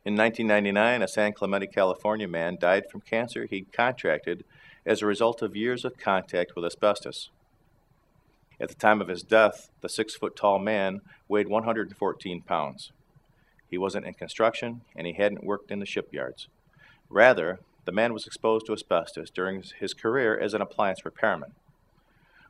In 1999, a San Clemente, California man died from cancer he'd contracted as a result of years of contact with asbestos. At the time of his death, the 6-foot-tall man weighed 114 pounds. He wasn't in construction, and he hadn't worked in the shipyards. Rather, the man was exposed to asbestos during his career as an appliance repairman.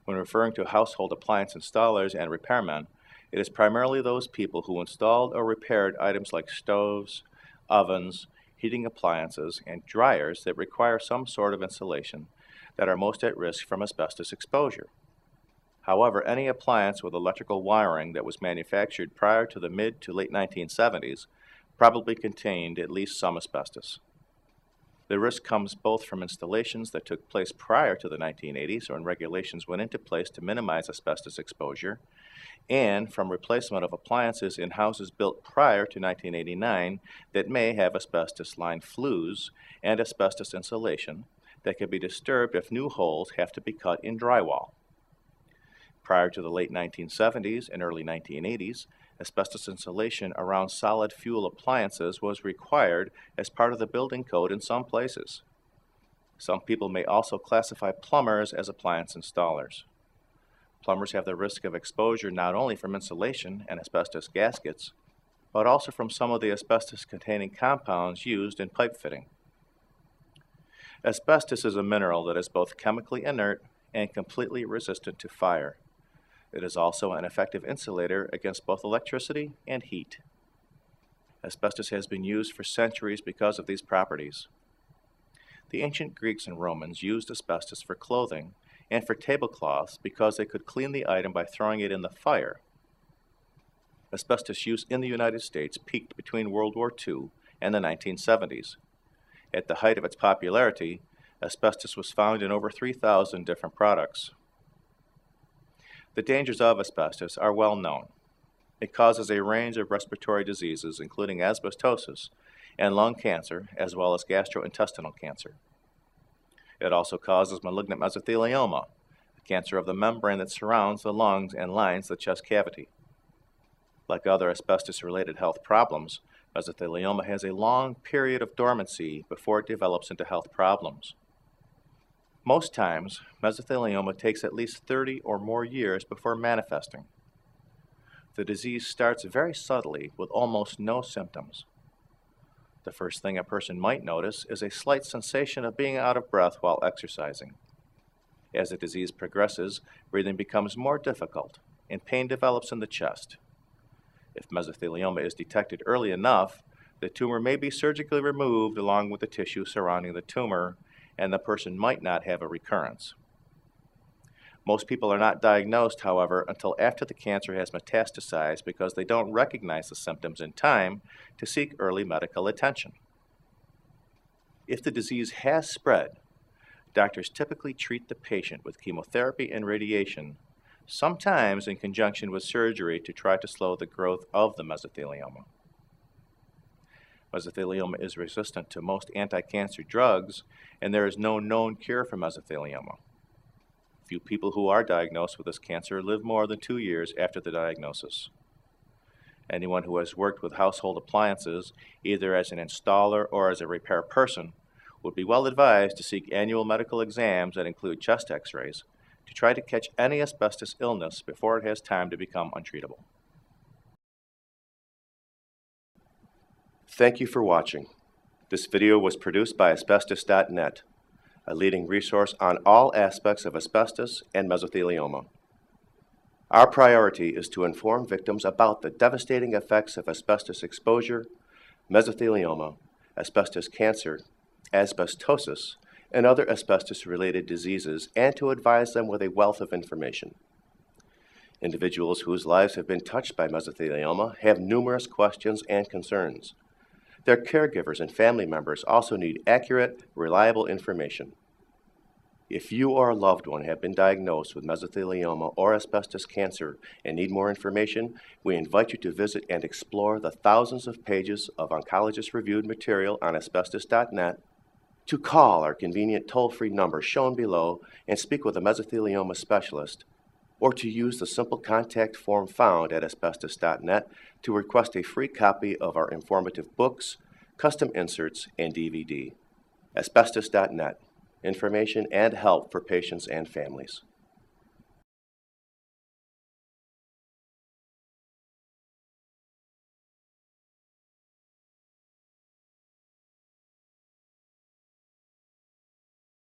When referring to household appliance installers and repairmen, it is primarily those people who installed or repaired items like stoves, ovens, heating appliances, and dryers that require some sort of insulation that are most at risk from asbestos exposure. However, any appliance with electrical wiring that was manufactured prior to the mid to late 1970s probably contained at least some asbestos. The risk comes both from installations that took place prior to the 1980s, when regulations went into place to minimize asbestos exposure, and from replacement of appliances in houses built prior to 1989 that may have asbestos-lined flues and asbestos insulation that can be disturbed if new holes have to be cut in drywall. Prior to the late 1970s and early 1980s, asbestos insulation around solid fuel appliances was required as part of the building code in some places. Some people may also classify plumbers as appliance installers. Plumbers have the risk of exposure not only from insulation and asbestos gaskets, but also from some of the asbestos-containing compounds used in pipe fitting. Asbestos is a mineral that is both chemically inert and completely resistant to fire. It is also an effective insulator against both electricity and heat. Asbestos has been used for centuries because of these properties. The ancient Greeks and Romans used asbestos for clothing and for tablecloths because they could clean the item by throwing it in the fire. Asbestos use in the United States peaked between World War II and the 1970s. At the height of its popularity, asbestos was found in over 3,000 different products. The dangers of asbestos are well known. It causes a range of respiratory diseases, including asbestosis and lung cancer, as well as gastrointestinal cancer. It also causes malignant mesothelioma, a cancer of the membrane that surrounds the lungs and lines the chest cavity. Like other asbestos-related health problems, mesothelioma has a long period of dormancy before it develops into health problems. Most times, mesothelioma takes at least 30 or more years before manifesting. The disease starts very subtly with almost no symptoms. The first thing a person might notice is a slight sensation of being out of breath while exercising. As the disease progresses, breathing becomes more difficult, and pain develops in the chest. If mesothelioma is detected early enough, the tumor may be surgically removed along with the tissue surrounding the tumor, and the person might not have a recurrence. Most people are not diagnosed, however, until after the cancer has metastasized because they don't recognize the symptoms in time to seek early medical attention. If the disease has spread, doctors typically treat the patient with chemotherapy and radiation, sometimes in conjunction with surgery to try to slow the growth of the mesothelioma. Mesothelioma is resistant to most anti-cancer drugs, and there is no known cure for mesothelioma. Few people who are diagnosed with this cancer live more than 2 years after the diagnosis. Anyone who has worked with household appliances, either as an installer or as a repair person, would be well advised to seek annual medical exams that include chest x-rays to try to catch any asbestos illness before it has time to become untreatable. Thank you for watching. This video was produced by Asbestos.Net, a leading resource on all aspects of asbestos and mesothelioma. Our priority is to inform victims about the devastating effects of asbestos exposure, mesothelioma, asbestos cancer, asbestosis, and other asbestos-related diseases, and to advise them with a wealth of information. Individuals whose lives have been touched by mesothelioma have numerous questions and concerns. Their caregivers and family members also need accurate, reliable information. If you or a loved one have been diagnosed with mesothelioma or asbestos cancer and need more information, we invite you to visit and explore the thousands of pages of oncologist-reviewed material on Asbestos.net, to call our convenient toll-free number shown below and speak with a mesothelioma specialist, or to use the simple contact form found at Asbestos.net to request a free copy of our informative books, custom inserts, and DVD. Asbestos.Net, information and help for patients and families.